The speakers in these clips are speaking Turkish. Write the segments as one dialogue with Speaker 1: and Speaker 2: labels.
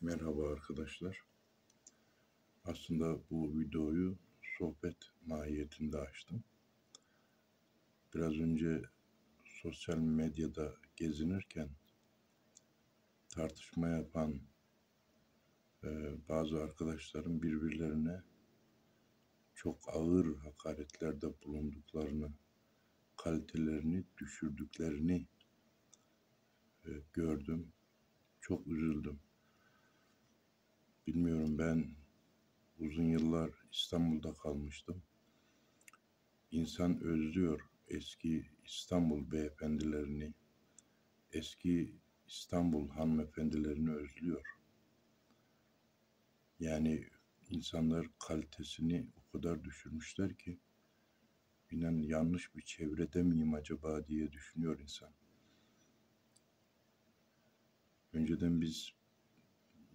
Speaker 1: Merhaba arkadaşlar. Aslında bu videoyu sohbet mahiyetinde açtım. Biraz önce sosyal medyada gezinirken tartışma yapan bazı arkadaşlarım birbirlerine çok ağır hakaretlerde bulunduklarını, kalitelerini düşürdüklerini gördüm. Çok üzüldüm. Bilmiyorum, ben uzun yıllar İstanbul'da kalmıştım. İnsan özlüyor eski İstanbul beyefendilerini, eski İstanbul hanımefendilerini özlüyor. Yani insanlar kalitesini o kadar düşürmüşler ki inan yanlış bir çevrede miyim acaba diye düşünüyor insan. Önceden biz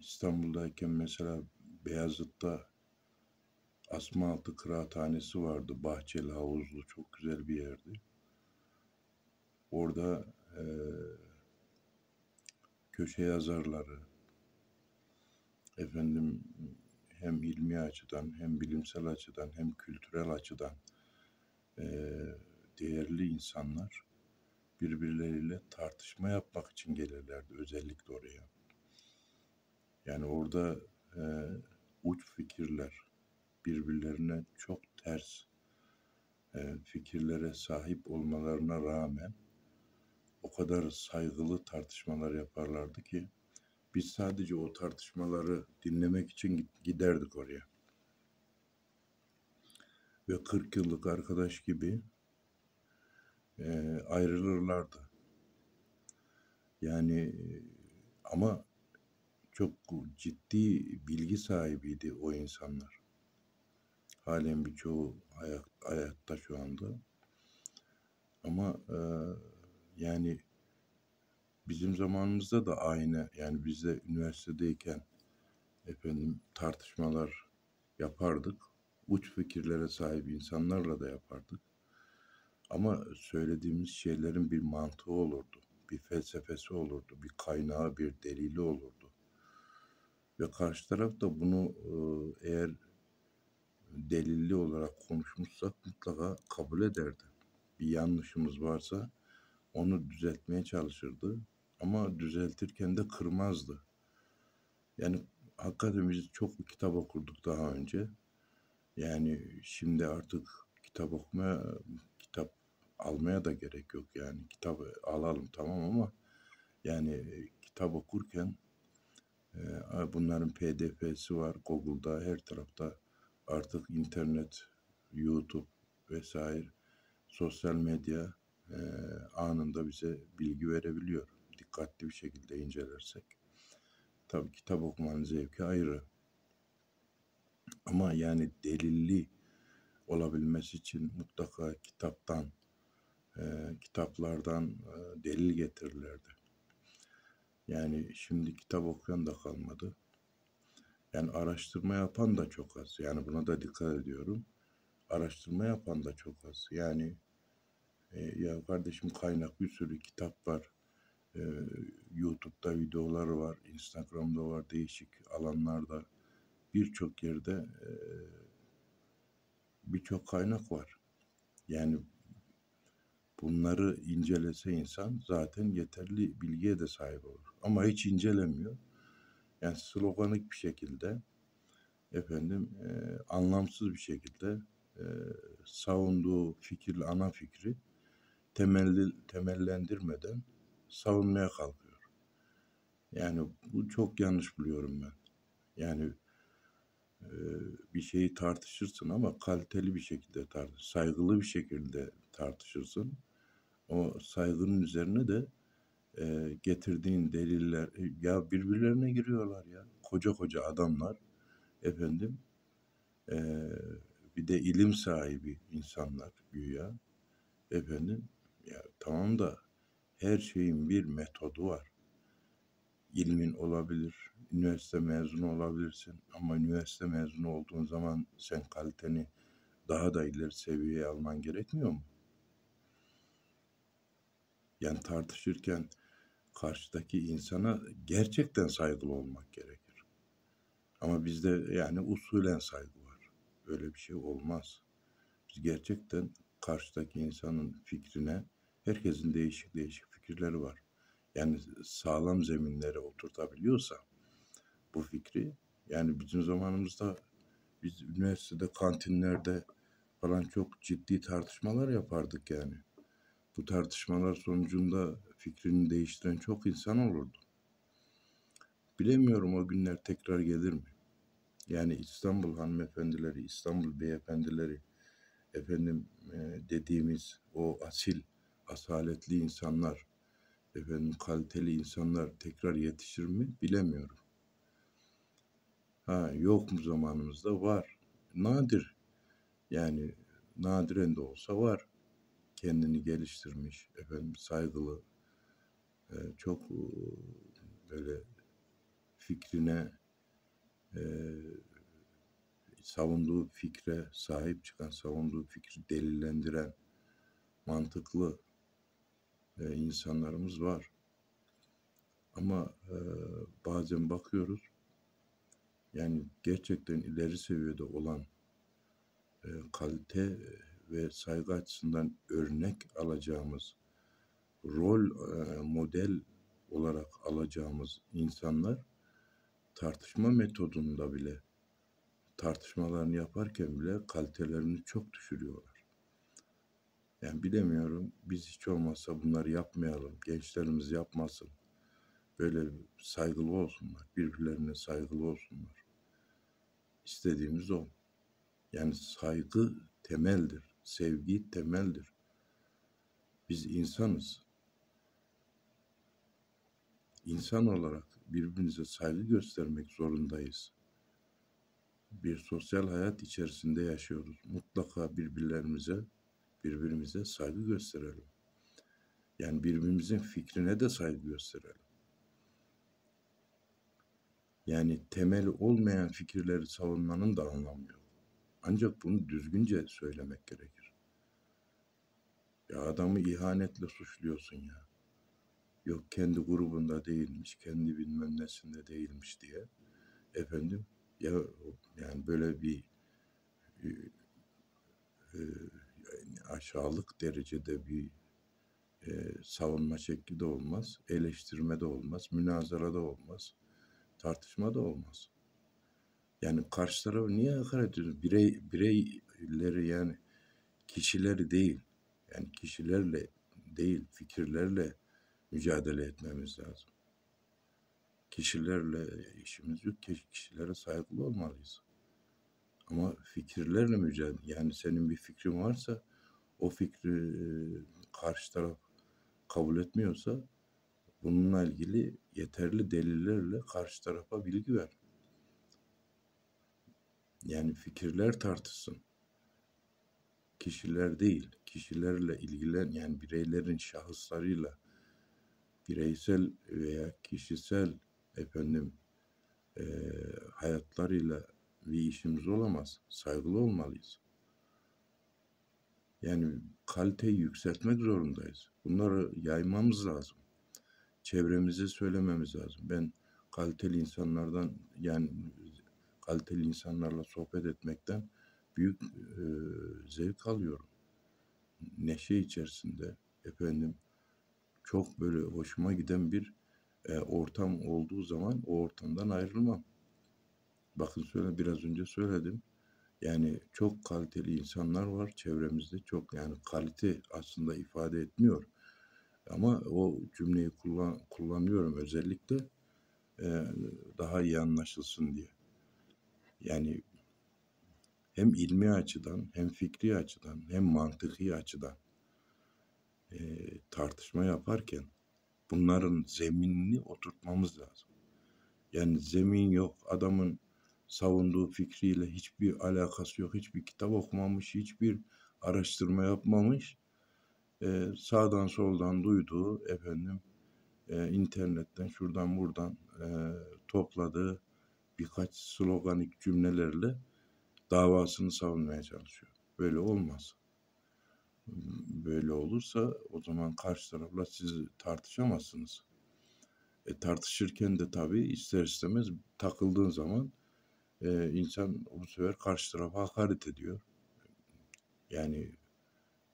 Speaker 1: İstanbul'dayken mesela Beyazıt'ta Asmaaltı Kıraathanesi vardı. Bahçeli, havuzlu, çok güzel bir yerdi. Orada köşe yazarları, efendim, hem ilmi açıdan hem bilimsel açıdan hem kültürel açıdan değerli insanlar birbirleriyle tartışma yapmak için gelirlerdi özellikle oraya. Yani orada uç fikirler, birbirlerine çok ters fikirlere sahip olmalarına rağmen o kadar saygılı tartışmalar yaparlardı ki biz sadece o tartışmaları dinlemek için giderdik oraya. Ve 40 yıllık arkadaş gibi ayrılırlardı. Yani ama çok ciddi bilgi sahibiydi o insanlar. Halen birçoğu hayatta şu anda. Ama yani bizim zamanımızda da aynı. Yani biz de üniversitedeyken tartışmalar yapardık. Uç fikirlere sahip insanlarla da yapardık. Ama söylediğimiz şeylerin bir mantığı olurdu, bir felsefesi olurdu, bir kaynağı, bir delili olurdu. Ve karşı taraf da bunu eğer delilli olarak konuşmuşsak mutlaka kabul ederdi. Bir yanlışımız varsa onu düzeltmeye çalışırdı. Ama düzeltirken de kırmazdı. Yani hakikaten biz çok kitap okurduk daha önce. Yani şimdi artık kitap almaya da gerek yok yani. Kitabı alalım tamam ama yani kitap okurken bunların PDF'si var Google'da, her tarafta artık internet, YouTube vesaire sosyal medya anında bize bilgi verebiliyor. Dikkatli bir şekilde incelersek. Tabii kitap okumanın zevki ayrı. Ama yani delilli olabilmesi için mutlaka kitaplardan delil getirirlerdi. Yani şimdi kitap okuyan da kalmadı. Yani araştırma yapan da çok az. Yani buna da dikkat ediyorum. Araştırma yapan da çok az. Yani ya kardeşim, kaynak bir sürü kitap var. YouTube'da videoları var. Instagram'da var. Değişik alanlarda. Birçok yerde birçok kaynak var. Yani bunları incelese insan zaten yeterli bilgiye de sahip olur. Ama hiç incelemiyor. Yani sloganik bir şekilde anlamsız bir şekilde savunduğu ana fikri temellendirmeden savunmaya kalkıyor. Yani bu çok yanlış buluyorum ben. Yani bir şeyi tartışırsın ama kaliteli bir şekilde saygılı bir şekilde tartışırsın. O saygının üzerine de getirdiğin deliller, ya birbirlerine giriyorlar ya. Koca koca adamlar efendim, bir de ilim sahibi insanlar güya ya tamam da her şeyin bir metodu var. İlmin olabilir, üniversite mezunu olabilirsin ama üniversite mezunu olduğun zaman sen kaliteni daha da ileri seviyeye alman gerekmiyor mu? Yani tartışırken karşıdaki insana gerçekten saygılı olmak gerekir. Ama bizde yani usulen saygı var. Öyle bir şey olmaz. Biz gerçekten karşıdaki insanın fikrine, herkesin değişik değişik fikirleri var. Yani sağlam zeminlere oturtabiliyorsa bu fikri, yani bizim zamanımızda biz üniversitede kantinlerde falan çok ciddi tartışmalar yapardık yani. Bu tartışmalar sonucunda fikrini değiştiren çok insan olurdu. Bilemiyorum o günler tekrar gelir mi? Yani İstanbul hanımefendileri, İstanbul beyefendileri, efendim dediğimiz o asil, asaletli insanlar, efendim kaliteli insanlar tekrar yetişir mi bilemiyorum. Ha, yok mu zamanımızda? Var. Nadir. Yani nadiren de olsa var. Kendini geliştirmiş, efendim saygılı, çok böyle fikrine, e, savunduğu fikre sahip çıkan, savunduğu fikri delillendiren mantıklı insanlarımız var. Ama bazen bakıyoruz, yani gerçekten ileri seviyede olan kalite ve saygı açısından örnek alacağımız, rol model olarak alacağımız insanlar tartışma metodunda bile, tartışmalarını yaparken bile kalitelerini çok düşürüyorlar. Yani bilemiyorum, biz hiç olmazsa bunları yapmayalım, gençlerimiz yapmasın. Böyle saygılı olsunlar, birbirlerine saygılı olsunlar. İstediğimiz o. Yani saygı temeldir, sevgi temeldir. Biz insanız. İnsan olarak birbirimize saygı göstermek zorundayız. Bir sosyal hayat içerisinde yaşıyoruz. Mutlaka birbirimize saygı gösterelim. Yani birbirimizin fikrine de saygı gösterelim. Yani temeli olmayan fikirleri savunmanın da anlamı yok. Ancak bunu düzgünce söylemek gerekir. Ya adamı ihanetle suçluyorsun ya. Yok kendi grubunda değilmiş, kendi bilmem nesinde değilmiş diye. Efendim ya, yani böyle bir e, yani aşağılık derecede bir savunma şekli de olmaz, eleştirme de olmaz, münazara da olmaz, tartışma da olmaz. Yani karşı tarafı niye hakaret ediyorsun? Bireyleri, yani kişileri değil, yani kişilerle değil, fikirlerle mücadele etmemiz lazım. Kişilerle işimiz yok ki, kişilere saygılı olmalıyız. Ama fikirlerle mücadele, yani senin bir fikrin varsa o fikri karşı taraf kabul etmiyorsa bununla ilgili yeterli delillerle karşı tarafa bilgi ver. Yani fikirler tartışsın. Kişiler değil, kişilerle ilgilen, yani bireylerin şahıslarıyla, bireysel veya kişisel efendim hayatlarıyla bir işimiz olamaz. Saygılı olmalıyız. Yani kaliteyi yükseltmek zorundayız. Bunları yaymamız lazım. Çevremize söylememiz lazım. Ben kaliteli insanlardan, yani kaliteli insanlarla sohbet etmekten büyük zevk alıyorum. Neşe içerisinde, efendim çok böyle hoşuma giden bir ortam olduğu zaman o ortamdan ayrılmam. Bakın biraz önce söyledim. Yani çok kaliteli insanlar var çevremizde. Çok, yani kalite aslında ifade etmiyor. Ama o cümleyi kullanıyorum özellikle e, daha iyi anlaşılsın diye. Yani hem ilmi açıdan, hem fikri açıdan, hem mantıki açıdan tartışma yaparken bunların zeminini oturtmamız lazım. Yani zemin yok. Adamın savunduğu fikriyle hiçbir alakası yok. Hiçbir kitap okumamış, hiçbir araştırma yapmamış. Sağdan soldan duyduğu, efendim internetten şuradan buradan topladığı birkaç sloganik cümlelerle davasını savunmaya çalışıyor. Böyle olmaz. Böyle olursa o zaman karşı tarafla siz tartışamazsınız. Tartışırken de tabii ister istemez takıldığın zaman insan bu sefer karşı tarafa hakaret ediyor. Yani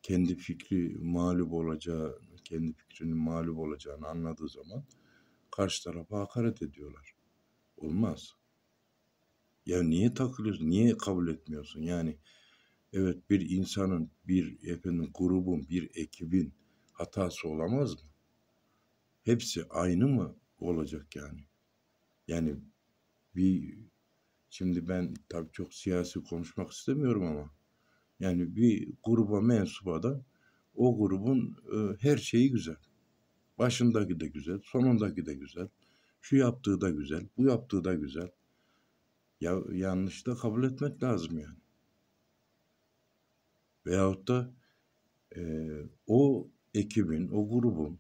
Speaker 1: kendi fikri mağlup olacağı, kendi fikrinin mağlup olacağını anladığı zaman karşı tarafa hakaret ediyorlar. Olmaz. Ya niye takılıyorsun? Niye kabul etmiyorsun? Yani evet, bir insanın, bir grubun, bir ekibin hatası olamaz mı? Hepsi aynı mı olacak yani? Yani bir şimdi ben tabii çok siyasi konuşmak istemiyorum ama yani bir gruba mensup adam, o grubun her şeyi güzel. Başındaki de güzel, sonundaki de güzel. Şu yaptığı da güzel, bu yaptığı da güzel. Ya yanlış da kabul etmek lazım yani. Veyahut da o ekibin, o grubun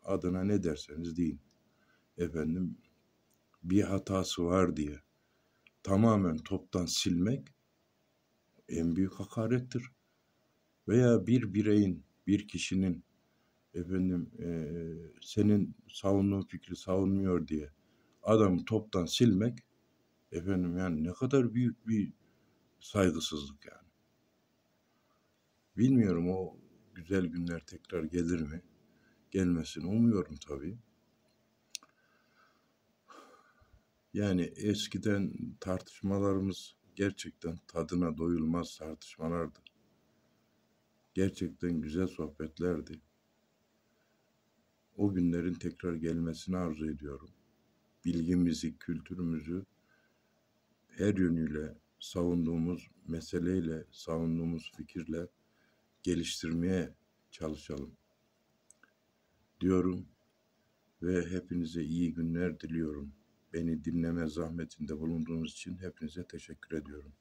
Speaker 1: adına ne derseniz deyin, efendim bir hatası var diye tamamen toptan silmek en büyük hakarettir. Veya bir bireyin, bir kişinin senin savunduğun fikri savunmuyor diye adamı toptan silmek, yani ne kadar büyük bir saygısızlık yani. Bilmiyorum, o güzel günler tekrar gelir mi? Gelmesini umuyorum tabii. Yani eskiden tartışmalarımız gerçekten tadına doyulmaz tartışmalardı. Gerçekten güzel sohbetlerdi. O günlerin tekrar gelmesini arzu ediyorum. Bilgimizi, kültürümüzü her yönüyle savunduğumuz meseleyle, savunduğumuz fikirle geliştirmeye çalışalım diyorum ve hepinize iyi günler diliyorum. Beni dinleme zahmetinde bulunduğunuz için hepinize teşekkür ediyorum.